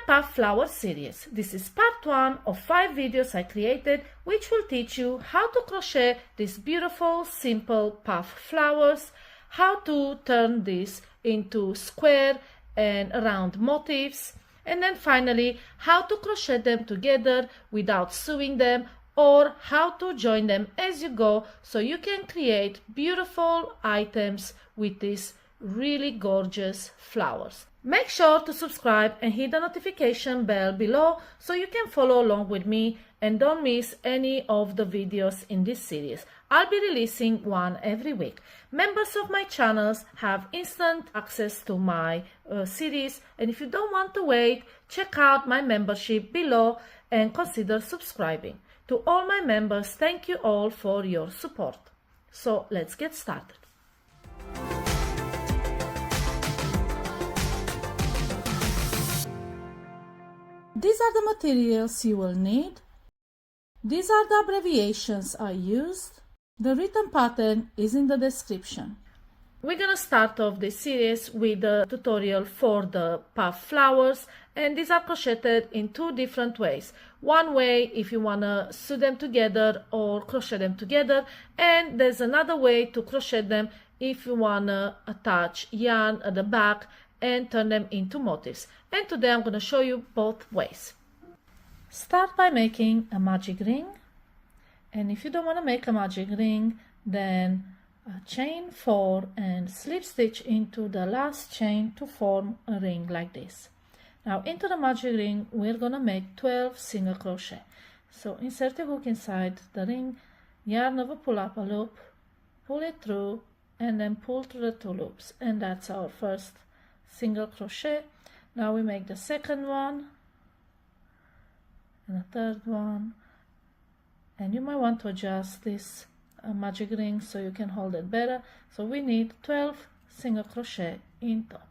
puff flower series. This is part 1 of 5 videos I created which will teach you how to crochet these beautiful simple puff flowers, how to turn this into square and round motifs, and then finally how to crochet them together without sewing them, or how to join them as you go so you can create beautiful items with these really gorgeous flowers. Make sure to subscribe and hit the notification bell below so you can follow along with me and don't miss any of the videos in this series. I'll be releasing one every week. Members of my channels have instant access to my series, and if you don't want to wait, check out my membership below and consider subscribing. To all my members, thank you all for your support. So let's get started. These are the materials you will need. These are the abbreviations I used. The written pattern is in the description. We're gonna start off this series with a tutorial for the puff flowers, and these are crocheted in 2 different ways. One way if you wanna sew them together or crochet them together, and there's another way to crochet them if you wanna attach yarn at the back and turn them into motifs. And today I'm gonna show you both ways. Start by making a magic ring, and if you don't want to make a magic ring, then chain 4 and slip stitch into the last chain to form a ring like this. Now into the magic ring we're gonna make 12 single crochet. So insert a hook inside the ring, yarn over, pull up a loop, pull it through, and then pull through the 2 loops, and that's our first single crochet. Now we make the second one and the third one, and you might want to adjust this magic ring so you can hold it better. So we need 12 single crochet in total.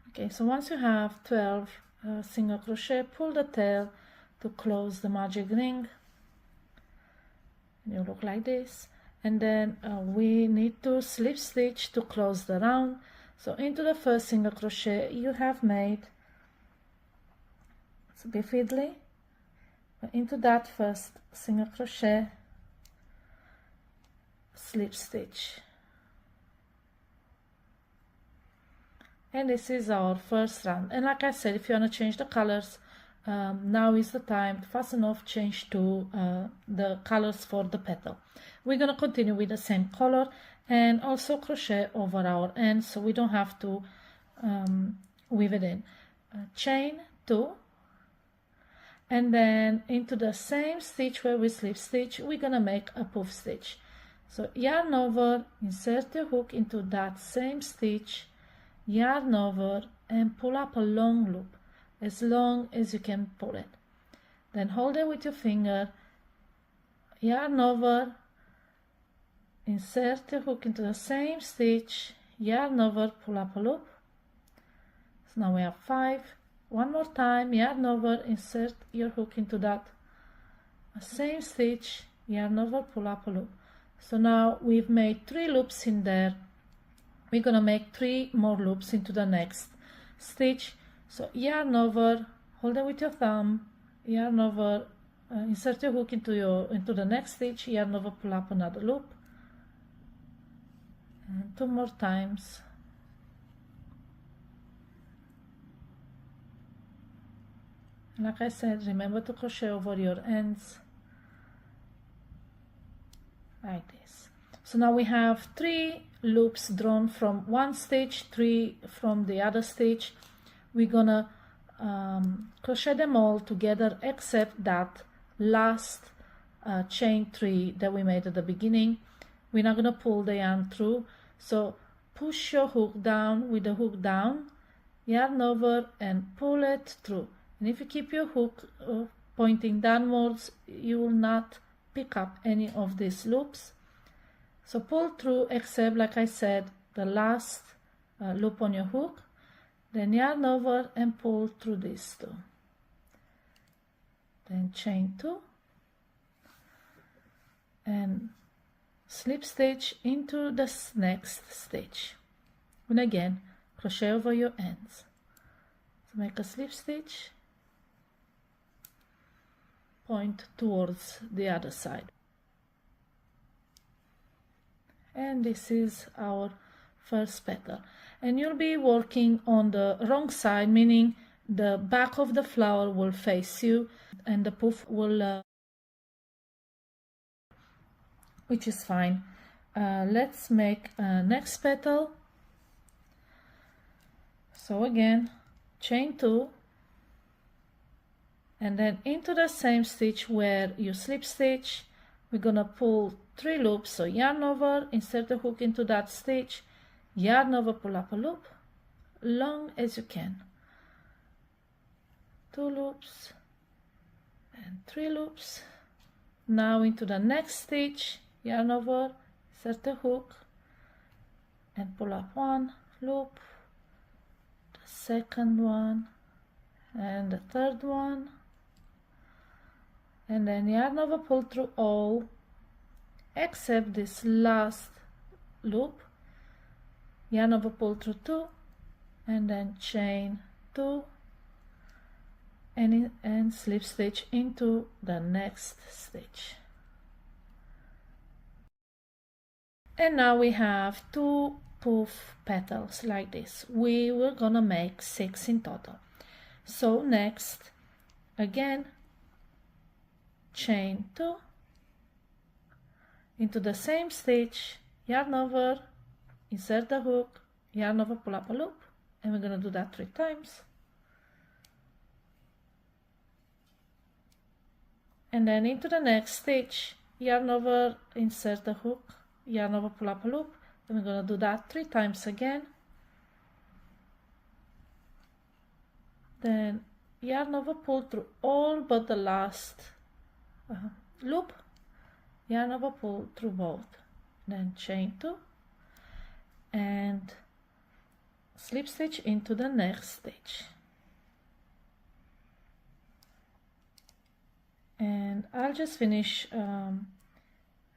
Okay, so once you have 12 single crochet, pull the tail to close the magic ring. You look like this, and then we need to slip stitch to close the round. So into the first single crochet you have made, it's a bit fiddly, but into that first single crochet, slip stitch, and this is our first round. And like I said, if you want to change the colors, now is the time to fasten off, change to the colors for the petal. We're going to continue with the same color and also crochet over our ends so we don't have to weave it in. Chain 2, and then into the same stitch where we slip stitch we're going to make a puff stitch. So yarn over, insert your hook into that same stitch, yarn over, and pull up a long loop as long as you can pull it. Then hold it with your finger, yarn over, insert your hook into the same stitch, yarn over, pull up a loop. So now we have 5. One more time, yarn over, insert your hook into that same stitch, yarn over, pull up a loop. So now we've made 3 loops in there. We're gonna make 3 more loops into the next stitch. So yarn over, hold it with your thumb, yarn over, insert your hook into the next stitch, yarn over, pull up another loop, and 2 more times. And like I said, remember to crochet over your ends like this. So now we have 3 loops drawn from one stitch, 3 from the other stitch. We're gonna crochet them all together except that last chain 3 that we made at the beginning. We're not gonna pull the yarn through, so push your hook down with the hook down, yarn over, and pull it through. And if you keep your hook pointing downwards, you will not pick up any of these loops. So pull through except, like I said, the last loop on your hook, then yarn over and pull through these 2. Then chain 2, and slip stitch into the next stitch, and again crochet over your ends. So make a slip stitch, point towards the other side, and this is our first petal. And you'll be working on the wrong side, meaning the back of the flower will face you and the poof will which is fine. Let's make a next petal. So again, chain 2, and then into the same stitch where you slip stitch, we're gonna pull 3 loops. So yarn over, insert the hook into that stitch, yarn over, pull up a loop, long as you can. 2 loops and 3 loops. Now into the next stitch, yarn over, insert the hook, and pull up 1 loop, the second one, and the third one, and then yarn over, pull through all except this last loop, yarn over, pull through 2, and then chain 2, and slip stitch into the next stitch. And now we have 2 poof petals like this. We were gonna make 6 in total. So next, again, chain 2 into the same stitch, yarn over, insert the hook, yarn over, pull up a loop, and we're gonna do that 3 times. And then into the next stitch, yarn over, insert the hook, yarn over, pull up a loop, and we're going to do that 3 times again. Then yarn over, pull through all but the last loop, yarn over, pull through both, then chain 2 and slip stitch into the next stitch. And I'll just finish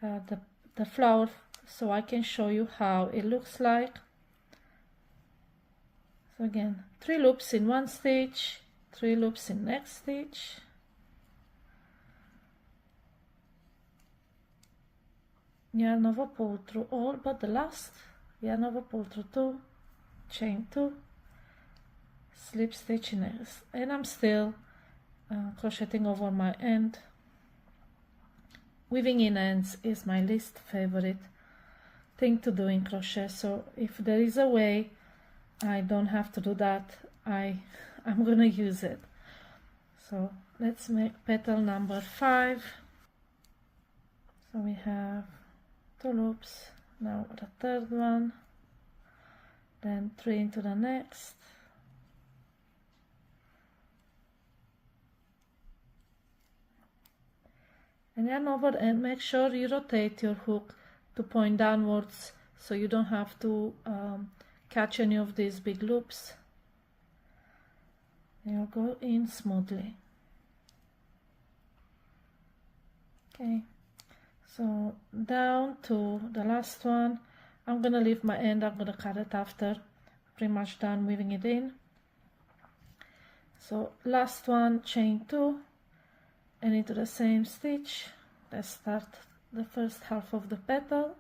the flower so I can show you how it looks like. So again, 3 loops in one stitch, 3 loops in next stitch, yarn over, pull through all but the last, yarn over, pull through 2, chain 2, slip stitch in next, and I'm still crocheting over my end. Weaving in ends is my least favorite thing to do in crochet, so if there is a way I don't have to do that, I'm gonna use it. So let's make petal number 5. So we have 2 loops, now the third one, then 3 into the next, and yarn over, and make sure you rotate your hook to point downwards so you don't have to catch any of these big loops. You'll go in smoothly. Okay, so down to the last one. I'm gonna leave my end, I'm gonna cut it after pretty much done weaving it in. So last one, chain 2 and into the same stitch. Let's start the first half of the petal,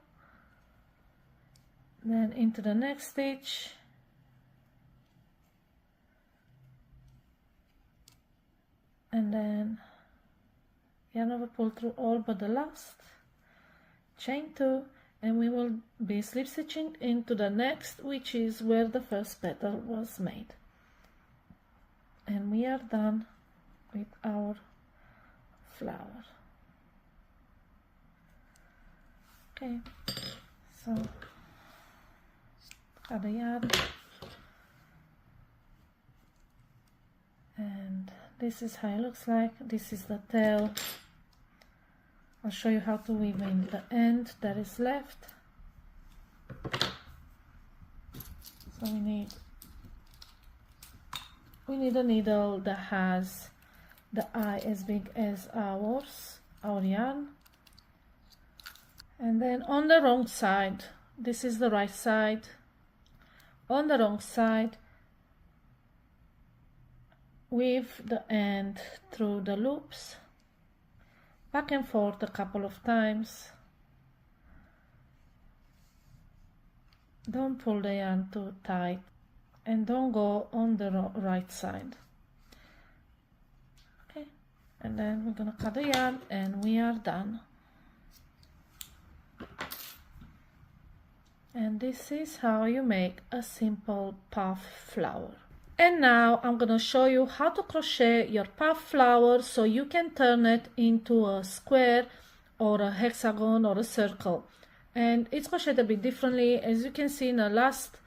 then into the next stitch, and then yarn over, pull through all but the last, chain 2, and we will be slip stitching into the next, which is where the first petal was made. And we are done with our flower. Okay, so cut the yarn, and this is how it looks like. This is the tail. I'll show you how to weave in the end that is left. So we need a needle that has the eye as big as our yarn. And then on the wrong side, this is the right side, on the wrong side, weave the end through the loops, back and forth a couple of times. Don't pull the yarn too tight, and don't go on the right side. Okay, and then we're gonna cut the yarn and we are done. And this is how you make a simple puff flower. And now I'm gonna show you how to crochet your puff flower so you can turn it into a square or a hexagon or a circle. And it's crocheted a bit differently. As you can see in the last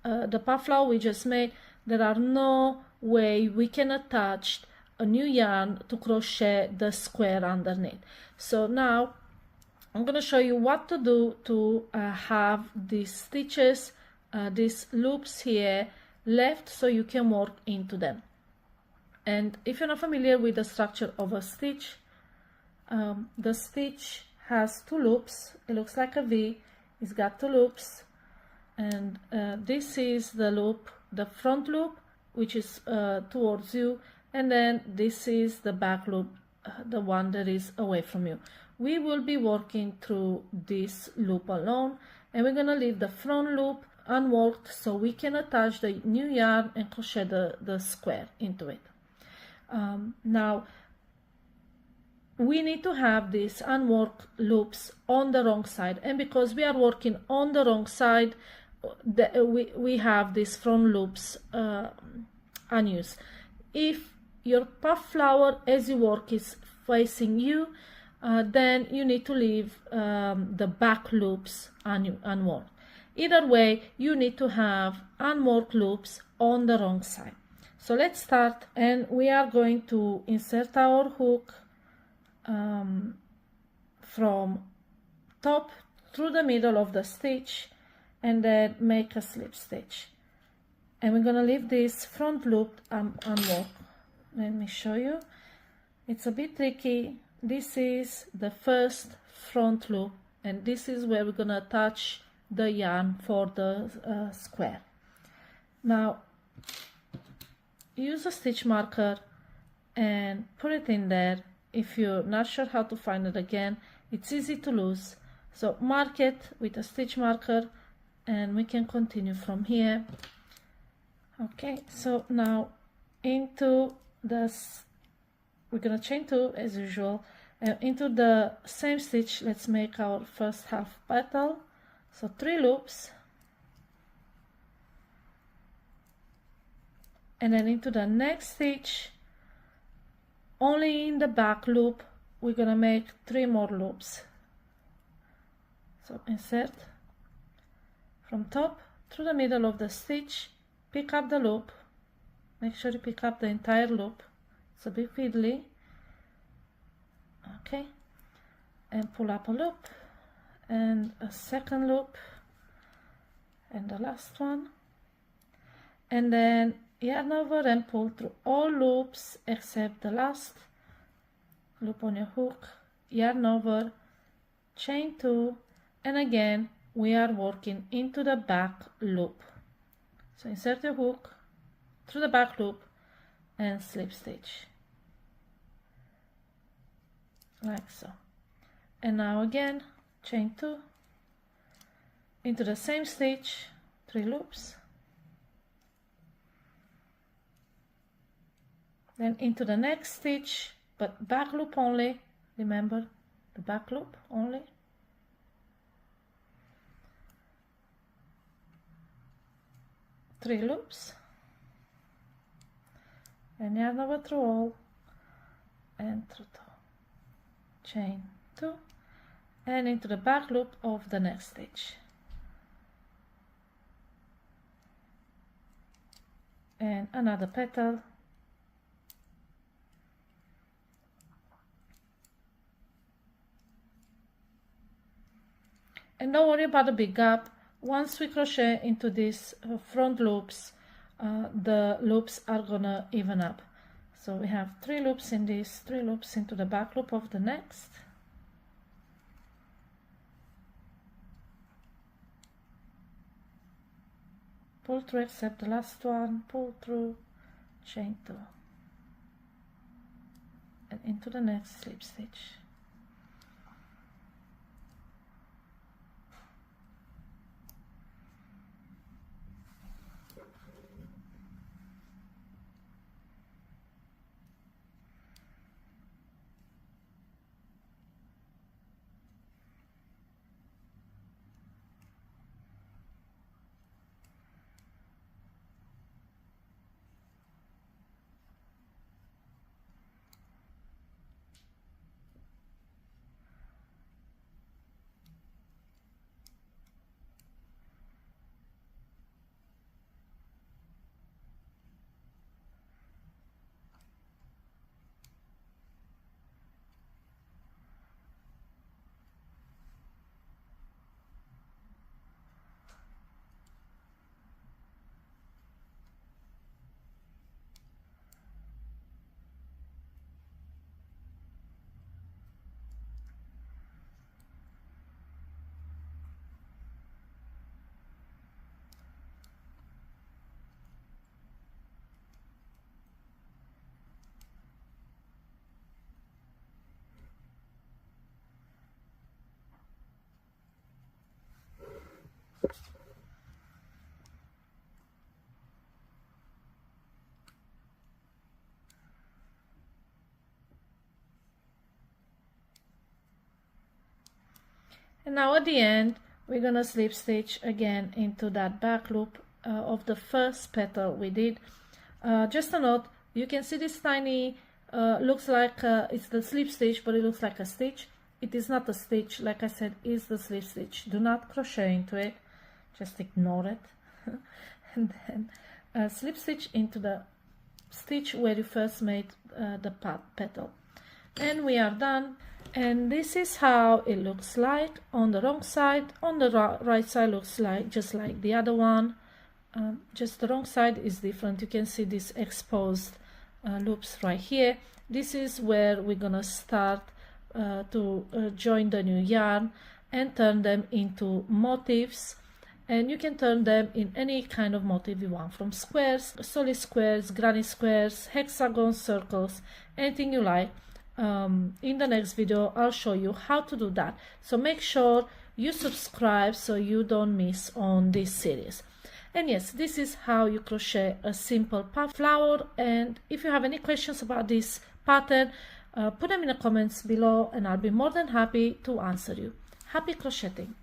the puff flower we just made, there are no way we can attach a new yarn to crochet the square underneath. So now I'm going to show you what to do to have these stitches, these loops here left so you can work into them. And if you're not familiar with the structure of a stitch, the stitch has two loops. It looks like a V. It's got two loops, and this is the loop, the front loop, which is towards you, and then this is the back loop, the one that is away from you. We will be working through this loop alone, and we're gonna leave the front loop unworked so we can attach the new yarn and crochet the square into it. Now we need to have these unworked loops on the wrong side, and because we are working on the wrong side, we have these front loops unused. If your puff flower as you work is facing you, then you need to leave the back loops unworked. Either way, you need to have unworked loops on the wrong side. So let's start, and we are going to insert our hook from top through the middle of the stitch and then make a slip stitch. And we're going to leave this front loop unworked. Let me show you. It's a bit tricky. This is the first front loop, and this is where we're going to attach the yarn for the square. Now use a stitch marker and put it in there. If you're not sure how to find it again, it's easy to lose, so mark it with a stitch marker and we can continue from here. Okay, so now into this we're gonna chain 2 as usual, into the same stitch. Let's make our first half petal, so 3 loops, and then into the next stitch, only in the back loop we're gonna make 3 more loops. So insert from top through the middle of the stitch, pick up the loop, make sure you pick up the entire loop, it's a bit fiddly, okay, and pull up a loop and a second loop and the last one, and then yarn over and pull through all loops except the last loop on your hook, yarn over, chain 2, and again we are working into the back loop. So insert your hook through the back loop and slip stitch like so, and now again chain 2 into the same stitch, 3 loops, then into the next stitch, but back loop only, remember the back loop only, three loops, and yarn over through all and through 2, chain 2, and into the back loop of the next stitch, and another petal, and don't worry about the big gap. Once we crochet into these front loops, the loops are gonna even up. So we have 3 loops in this, 3 loops into the back loop of the next, pull through except the last one, pull through, chain 2, and into the next slip stitch. And now at the end, we're gonna slip stitch again into that back loop of the first petal we did. Just a note, you can see this tiny, looks like it's the slip stitch, but it looks like a stitch. It is not a stitch, like I said, it's the slip stitch. Do not crochet into it, just ignore it. And then slip stitch into the stitch where you first made the petal. And we are done. And this is how it looks like on the wrong side. On the right side looks like just like the other one, just the wrong side is different. You can see these exposed loops right here. This is where we're gonna start to join the new yarn and turn them into motifs. And you can turn them in any kind of motif you want, from squares, solid squares, granny squares, hexagons, circles, anything you like. In the next video I'll show you how to do that, so make sure you subscribe so you don't miss on this series. And yes, this is how you crochet a simple puff flower. And if you have any questions about this pattern, put them in the comments below and I'll be more than happy to answer you. Happy crocheting!